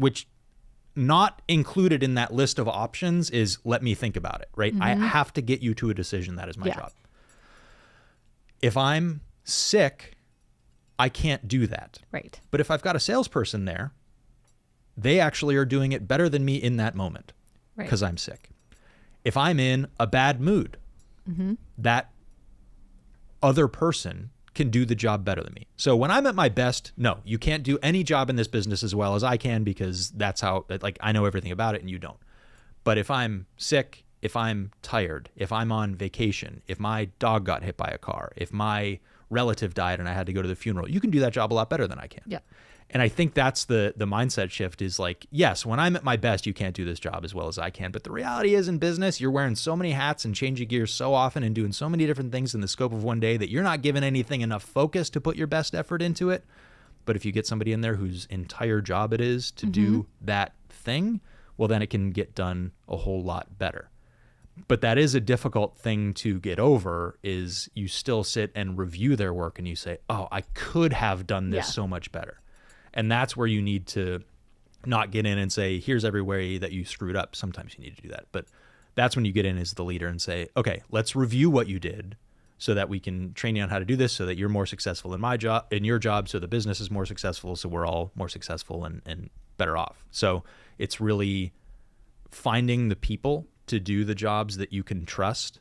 not included in that list of options is let me think about it, right? Mm-hmm. I have to get you to a decision. That is my job. If I'm sick, I can't do that. Right. But if I've got a salesperson there, they actually are doing it better than me in that moment because I'm sick. If I'm in a bad mood, that other person can do the job better than me. So when I'm at my best, no, you can't do any job in this business as well as I can because that's how, like, I know everything about it and you don't. But if I'm sick, if I'm tired, if I'm on vacation, if my dog got hit by a car, if my relative died and I had to go to the funeral, you can do that job a lot better than I can. Yeah. And I think that's the mindset shift is like, yes, when I'm at my best, you can't do this job as well as I can. But the reality is in business, you're wearing so many hats and changing gears so often and doing so many different things in the scope of one day that you're not giving anything enough focus to put your best effort into it. But if you get somebody in there whose entire job it is to do that thing, well, then it can get done a whole lot better. But that is a difficult thing to get over is you still sit and review their work and you say, oh, I could have done this so much better. And that's where you need to not get in and say, here's every way that you screwed up. Sometimes you need to do that. But that's when you get in as the leader and say, okay, let's review what you did so that we can train you on how to do this so that you're more successful in my job, in your job, so the business is more successful, so we're all more successful and better off. So it's really finding the people to do the jobs that you can trust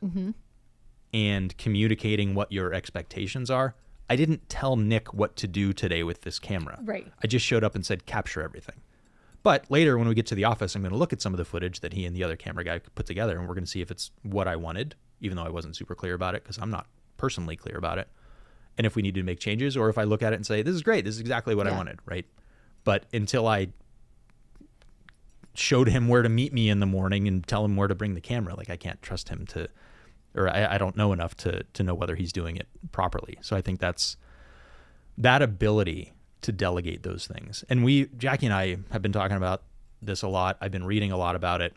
and communicating what your expectations are. I didn't tell Nick what to do today with this camera. Right. I just showed up and said, capture everything. But later when we get to the office, I'm going to look at some of the footage that he and the other camera guy put together, and we're going to see if it's what I wanted, even though I wasn't super clear about it because I'm not personally clear about it. And if we need to make changes, or if I look at it and say, this is great, this is exactly what I wanted, right? But until I showed him where to meet me in the morning and tell him where to bring the camera, like I can't trust him to, or I don't know enough to know whether he's doing it properly. So I think that's that ability to delegate those things. And Jackie and I have been talking about this a lot. I've been reading a lot about it,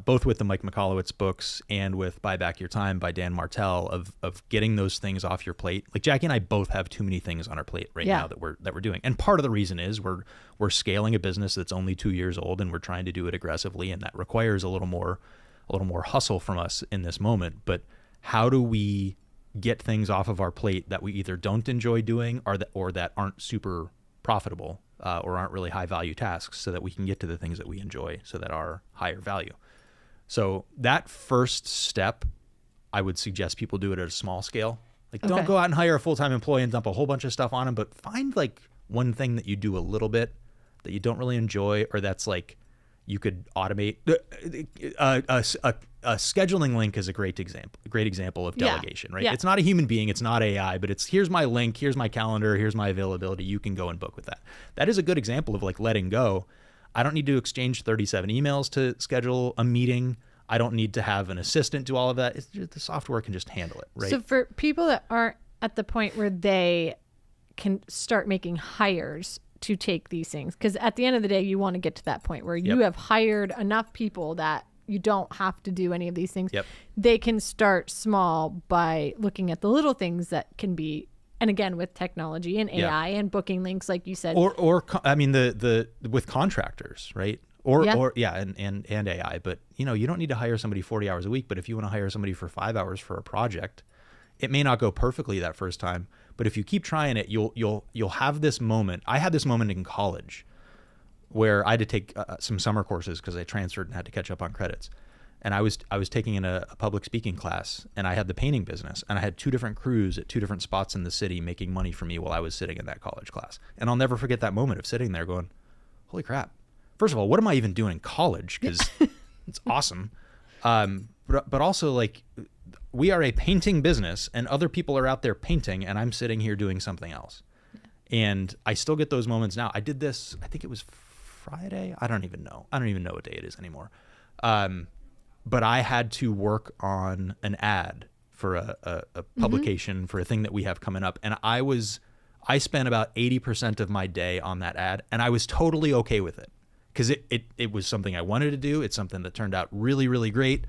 both with the Mike Michalowicz books and with Buy Back Your Time by Dan Martell of getting those things off your plate. Like Jackie and I both have too many things on our plate right now that we're doing. And part of the reason is we're scaling a business that's only 2 years old and we're trying to do it aggressively, and that requires a little more hustle from us in this moment. But how do we get things off of our plate that we either don't enjoy doing or that aren't super profitable or aren't really high value tasks so that we can get to the things that we enjoy so that are higher value? So that first step, I would suggest people do it at a small scale. Like, don't Okay. go out and hire a full-time employee and dump a whole bunch of stuff on them, but find like one thing that you do a little bit that you don't really enjoy, or that's like you could automate. A scheduling link is a great example of Yeah. delegation, right? Yeah. It's not a human being, it's not AI, but it's here's my link, here's my calendar, here's my availability. You can go and book with that. That is a good example of like letting go. I don't need to exchange 37 emails to schedule a meeting. I don't need to have an assistant do all of that. It's just, the software can just handle it, right? So for people that aren't at the point where they can start making hires to take these things, because at the end of the day, you want to get to that point where you Yep. have hired enough people that you don't have to do any of these things. Yep. They can start small by looking at the little things that can be, and again, with technology and Yeah. AI and booking links, like you said. Or I mean, the with contractors, right? Yeah. And AI. But you don't need to hire somebody 40 hours a week. But if you want to hire somebody for 5 hours for a project, it may not go perfectly that first time. But if you keep trying it, you'll have this moment. I had this moment in college where I had to take some summer courses because I transferred and had to catch up on credits. And I was taking in a public speaking class, and I had the painting business, and I had 2 different crews at 2 different spots in the city making money for me while I was sitting in that college class. And I'll never forget that moment of sitting there going, holy crap. First of all, what am I even doing in college? Because it's awesome. But also, like, we are a painting business, and other people are out there painting, and I'm sitting here doing something else. And I still get those moments now. I did this, I think it was Friday. I don't even know what day it is anymore. But I had to work on an ad for a publication for a thing that we have coming up. And I spent about 80% of my day on that ad, and I was totally okay with it because it was something I wanted to do. It's something that turned out really, really great.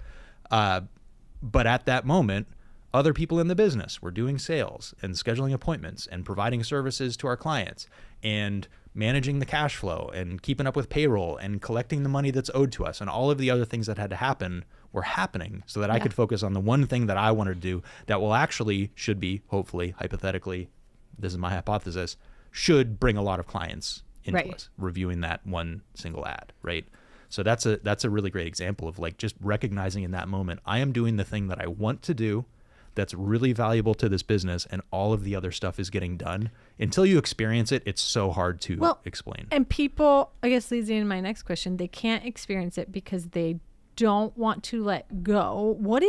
But at that moment, other people in the business were doing sales and scheduling appointments and providing services to our clients and managing the cash flow and keeping up with payroll and collecting the money that's owed to us, and all of the other things that had to happen were happening so that I could focus on the one thing that I wanted to do that should be, hopefully, hypothetically, this is my hypothesis, should bring a lot of clients into us, reviewing that one single ad, right? So that's a really great example of like just recognizing in that moment, I am doing the thing that I want to do that's really valuable to this business, and all of the other stuff is getting done. Until you experience it, it's so hard to explain. And people, I guess leads into my next question, they can't experience it because they don't want to let go. What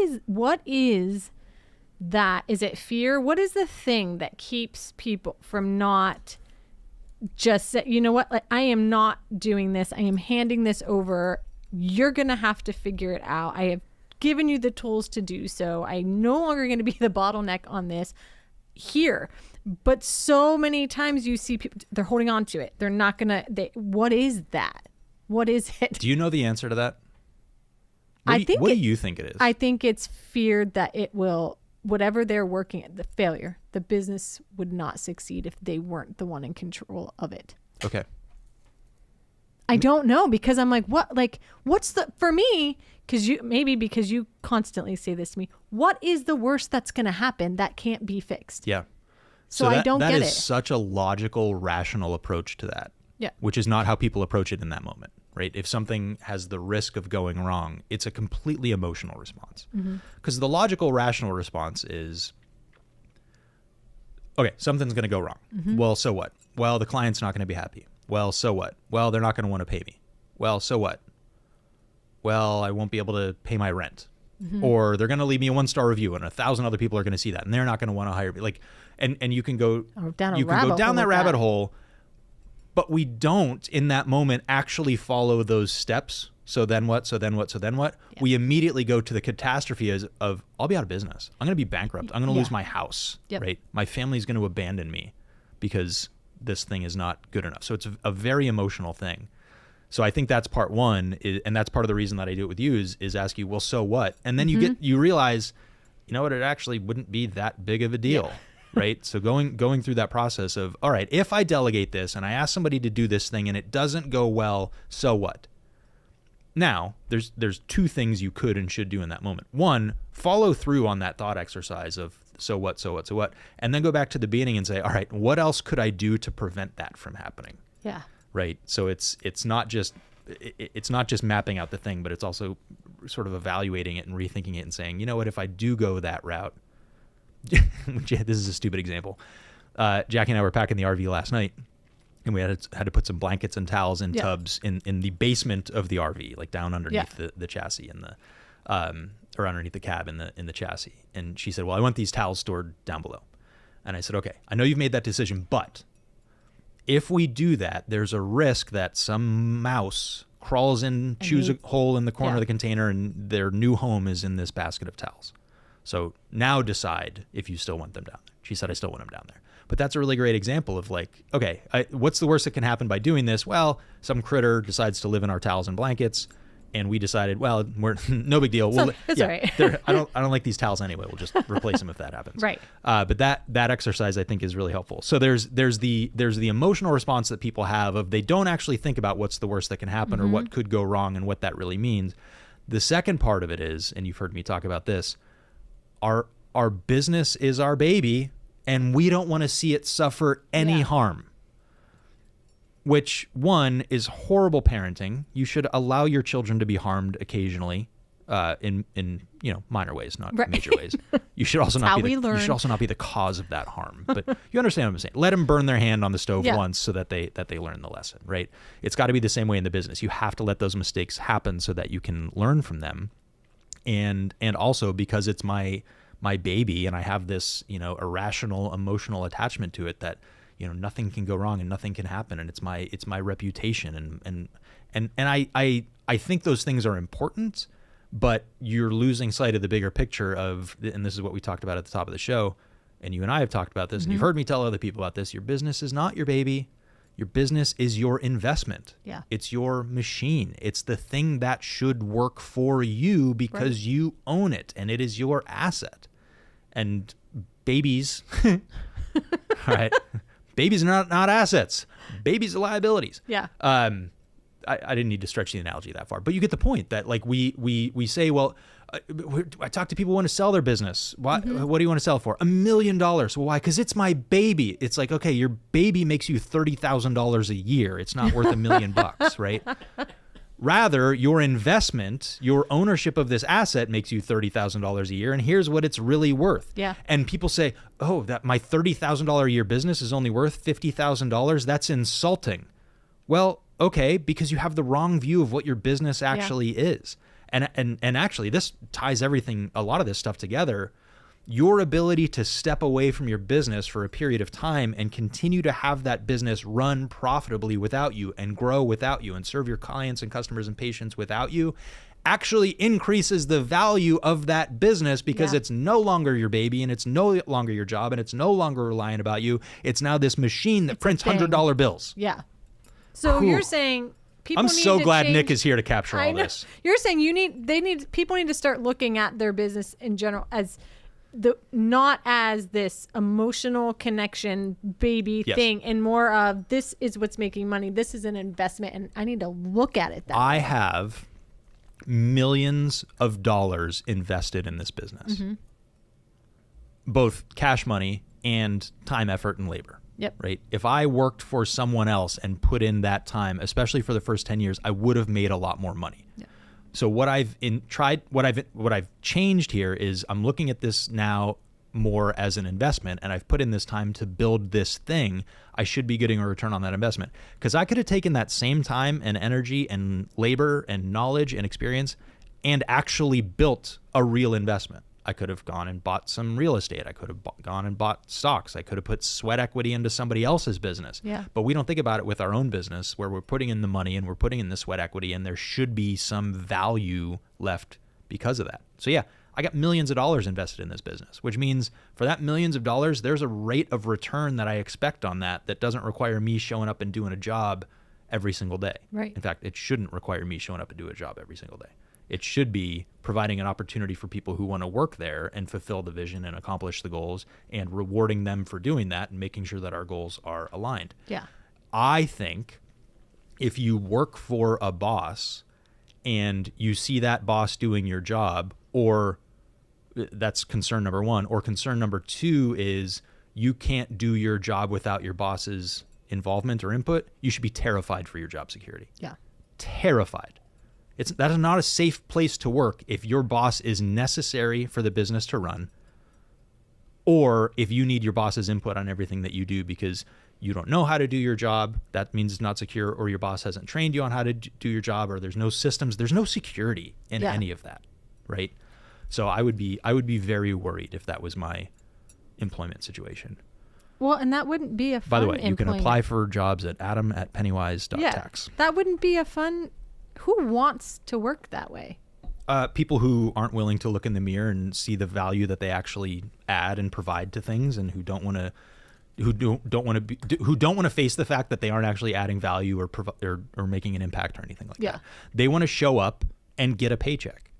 is that? Is it fear? What is the thing that keeps people from not just say, you know what, like, I am not doing this. I am handing this over. You're going to have to figure it out. I have given you the tools to do so. I'm no longer going to be the bottleneck on this here. But so many times you see people, they're holding on to it. They're not going to, what is that? What is it? Do you know the answer to that? What do you think it is? I think it's feared that it will, whatever they're working at, the failure, the business would not succeed if they weren't the one in control of it. Okay. I don't know, because I'm like, what's for me, because you constantly say this to me, what is the worst that's going to happen that can't be fixed? Yeah. So I don't get it. That is such a logical, rational approach to that. Yeah. Which is not how people approach it in that moment, right? If something has the risk of going wrong, it's a completely emotional response. Because the logical, rational response is, okay, something's going to go wrong. Well, so what? Well, the client's not going to be happy. Well, so what? Well, they're not going to want to pay me. Well, so what? Well, I won't be able to pay my rent. Or they're going to leave me a 1-star review, and 1,000 other people are going to see that, and they're not going to want to hire me. Like, and you can go down that rabbit hole, but we don't in that moment actually follow those steps. So then what? So then what? So then what? Yeah. We immediately go to the catastrophe of I'll be out of business. I'm going to be bankrupt. I'm going to lose my house. Right? My family's going to abandon me because this thing is not good enough. So it's a very emotional thing. So I think that's part one, and that's part of the reason that I do it with you is ask you, well, so what? And then you realize, you know what, it actually wouldn't be that big of a deal, right? So going through that process of, all right, if I delegate this and I ask somebody to do this thing and it doesn't go well, so what? Now, there's 2 things you could and should do in that moment. One, follow through on that thought exercise of so what, so what, so what, and then go back to the beginning and say, all right, what else could I do to prevent that from happening? Yeah. Right. So it's not just mapping out the thing, but it's also sort of evaluating it and rethinking it and saying, you know what, if I do go that route, this is a stupid example. Jackie and I were packing the RV last night, and we had to put some blankets and towels in tubs in the basement of the RV, like down underneath the chassis and or underneath the cab in the chassis. And she said, well, I want these towels stored down below. And I said, okay, I know you've made that decision, but if we do that, there's a risk that some mouse crawls in, chews a hole in the corner of the container, and their new home is in this basket of towels. So now decide if you still want them down there. She said, I still want them down there. But that's a really great example of like, okay, what's the worst that can happen by doing this? Well, some critter decides to live in our towels and blankets, and we decided, well, we're no big deal. It's all right. I don't like these towels anyway. We'll just replace them if that happens. Right. But that exercise I think is really helpful. So there's the emotional response that people have of they don't actually think about what's the worst that can happen or what could go wrong and what that really means. The second part of it is, and you've heard me talk about this, our business is our baby, and we don't want to see it suffer any harm. Which, one, is horrible parenting. You should allow your children to be harmed occasionally, in minor ways, not major ways. You should also not be the cause of that harm. But you understand what I'm saying. Let them burn their hand on the stove once so that they learn the lesson, right? It's got to be the same way in the business. You have to let those mistakes happen so that you can learn from them, and also because it's my baby and I have this irrational emotional attachment to it that nothing can go wrong and nothing can happen, and it's my reputation, and I think those things are important, but you're losing sight of the bigger picture of, and this is what we talked about at the top of the show, and you and I have talked about this, and you've heard me tell other people about this. Your business is not your baby. Your business is your investment. Yeah. It's your machine. It's the thing that should work for you because you own it, and it is your asset. And babies, all right, babies are not assets. Babies are liabilities. Yeah. I didn't need to stretch the analogy that far, but you get the point that like we say, well, I talk to people who want to sell their business. What do you want to sell for? $1 million. Well, why? Because it's my baby. It's like, okay, your baby makes you $30,000 a year. It's not worth $1 million, right? Rather, your investment, your ownership of this asset makes you $30,000 a year, and here's what it's really worth. Yeah. And people say, oh, that my $30,000 a year business is only worth $50,000. That's insulting. Well, okay, because you have the wrong view of what your business actually is. And actually, this ties a lot of this stuff together. Your ability to step away from your business for a period of time and continue to have that business run profitably without you and grow without you and serve your clients and customers and patients without you actually increases the value of that business because it's no longer your baby and it's no longer your job and it's no longer reliant about you. It's now this machine that prints $100 bills. Yeah. So you're saying people I'm so glad change. Nick is here to capture all this. You're saying people need to start looking at their business in general as not as this emotional connection baby thing, and more of this is what's making money. This is an investment, and I need to look at it that way. I have millions of dollars invested in this business, both cash money and time, effort, and labor. Yep. Right. If I worked for someone else and put in that time, especially for the first 10 years, I would have made a lot more money. Yeah. So what I've changed here is I'm looking at this now more as an investment, and I've put in this time to build this thing. I should be getting a return on that investment, because I could have taken that same time and energy and labor and knowledge and experience and actually built a real investment. I could have gone and bought some real estate. I could have gone and bought stocks. I could have put sweat equity into somebody else's business. Yeah. But we don't think about it with our own business, where we're putting in the money and we're putting in the sweat equity, and there should be some value left because of that. So yeah, I got millions of dollars invested in this business, which means for that millions of dollars, there's a rate of return that I expect on that doesn't require me showing up and doing a job every single day. Right. In fact, it shouldn't require me showing up and do a job every single day. It should be providing an opportunity for people who want to work there and fulfill the vision and accomplish the goals, and rewarding them for doing that and making sure that our goals are aligned. Yeah. I think if you work for a boss and you see that boss doing your job, or that's concern number one, or concern number two is you can't do your job without your boss's involvement or input, you should be terrified for your job security. Yeah. Terrified. That is not a safe place to work if your boss is necessary for the business to run, or if you need your boss's input on everything that you do because you don't know how to do your job. That means it's not secure, or your boss hasn't trained you on how to do your job, or there's no systems, there's no security in any of that, right? So I would be very worried if that was my employment situation. Well, and that wouldn't be a fun By the way, you can employment. apply for jobs at adam@pennywise.tax. That wouldn't be a fun. Who wants to work that way? People who aren't willing to look in the mirror and see the value that they actually add and provide to things, and who don't want to face the fact that they aren't actually adding value or making an impact or anything like that. They want to show up and get a paycheck,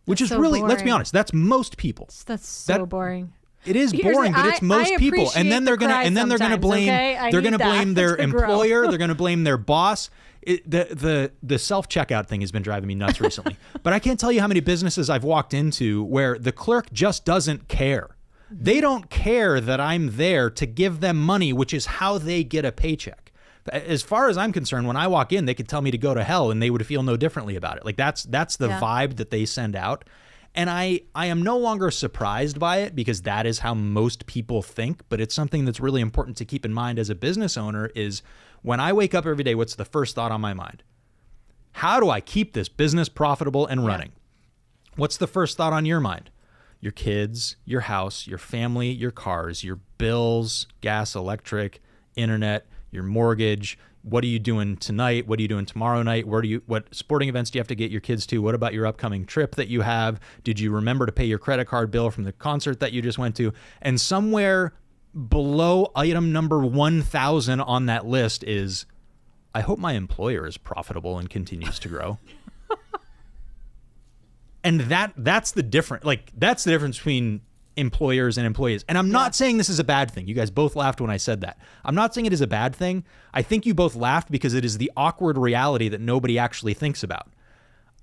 which is so really, let's be boring. honest, that's most people. That's so boring. It is Here's boring, the- but it's I most people. appreciate And then they're the gonna cry sometimes, blame okay? I they're need gonna blame that their to grow. employer. They're gonna blame their boss. The self checkout thing has been driving me nuts recently. But I can't tell you how many businesses I've walked into where the clerk just doesn't care. They don't care that I'm there to give them money, which is how they get a paycheck. As far as I'm concerned, when I walk in, they could tell me to go to hell and they would feel no differently about it. Like that's the vibe that they send out. And I am no longer surprised by it because that is how most people think. But it's something that's really important to keep in mind as a business owner is when I wake up every day, what's the first thought on my mind? How do I keep this business profitable and running? What's the first thought on your mind? Your kids, your house, your family, your cars, your bills, gas, electric, internet, your mortgage. What are you doing tonight? What are you doing tomorrow night? What sporting events do you have to get your kids to? What about your upcoming trip that you have? Did you remember to pay your credit card bill from the concert that you just went to? And somewhere below item number 1,000 on that list is, I hope my employer is profitable and continues to grow. And that's the difference. Like that's the difference between employers and employees. And I'm not saying this is a bad thing. You guys both laughed when I said that. I'm not saying it is a bad thing. I think you both laughed because it is the awkward reality that nobody actually thinks about.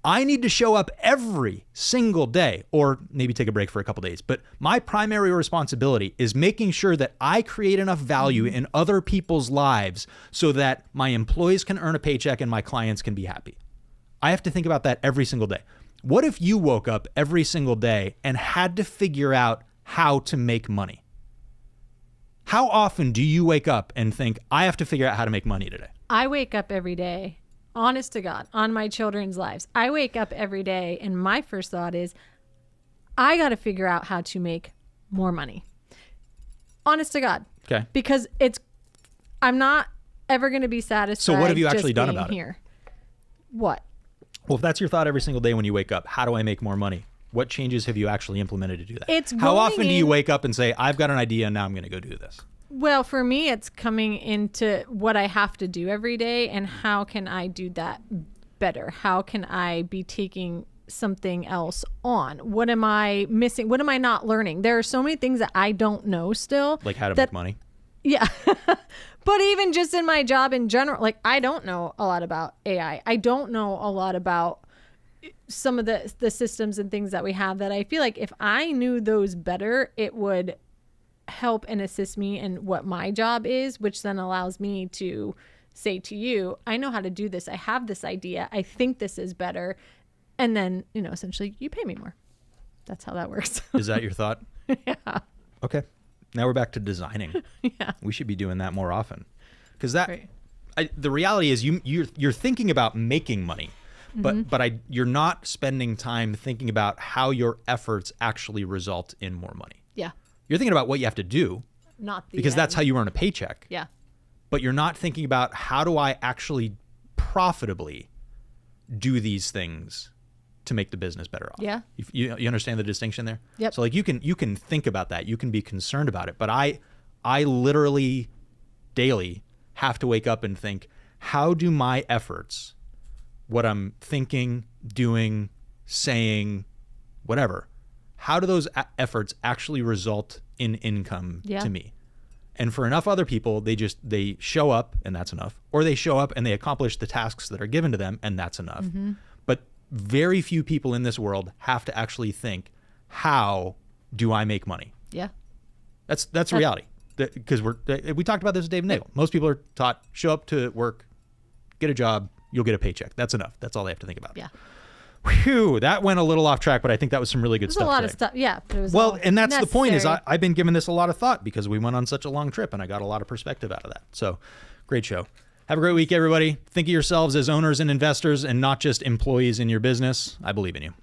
I need to show up every single day, or maybe take a break for a couple days. But my primary responsibility is making sure that I create enough value in other people's lives so that my employees can earn a paycheck and my clients can be happy. I have to think about that every single day. What if you woke up every single day and had to figure out how to make money? How often do you wake up and think, I have to figure out how to make money today? I wake up every day, honest to God, on my children's lives. I wake up every day and my first thought is, I got to figure out how to make more money. Honest to God. Okay. Because I'm not ever going to be satisfied. So what have you just actually done being about it? here. What? Well, if that's your thought every single day when you wake up, how do I make more money? What changes have you actually implemented to do that? It's how going often do you in- wake up and say, I've got an idea and now I'm going to go do this? Well, for me, it's coming into what I have to do every day and how can I do that better? How can I be taking something else on? What am I missing? What am I not learning? There are so many things that I don't know still. Like how to that- make money? Yeah. But even just in my job in general, like I don't know a lot about AI. I don't know a lot about some of the systems and things that we have that I feel like if I knew those better, it would help and assist me in what my job is, which then allows me to say to you, I know how to do this. I have this idea. I think this is better. And then, essentially you pay me more. That's how that works. Is that your thought? Yeah. Okay. Now we're back to designing. Yeah. We should be doing that more often. Because Right. the reality is you're thinking about making money, but you're not spending time thinking about how your efforts actually result in more money. Yeah. You're thinking about what you have to do Not the because that's end. how you earn a paycheck. Yeah. But you're not thinking about how do I actually profitably do these things to make the business better off. Yeah. You understand the distinction there? Yep. So like you can think about that. You can be concerned about it. But I literally daily have to wake up and think, how do my efforts, what I'm thinking, doing, saying, whatever, how do those efforts actually result in income to me? And for enough other people, they show up and that's enough, or they show up and they accomplish the tasks that are given to them and that's enough. But very few people in this world have to actually think, how do I make money? Yeah. That's reality. Because we talked about this with Dave Nagel. Most people are taught, show up to work, get a job, you'll get a paycheck. That's enough. That's all they have to think about. Yeah. Whew, that went a little off track, but I think that was some really good There's stuff. a lot today. of stuff. Yeah. But it was Well, all and that's the point is necessary. I've been giving this a lot of thought because we went on such a long trip and I got a lot of perspective out of that. So great show. Have a great week, everybody. Think of yourselves as owners and investors and not just employees in your business. I believe in you.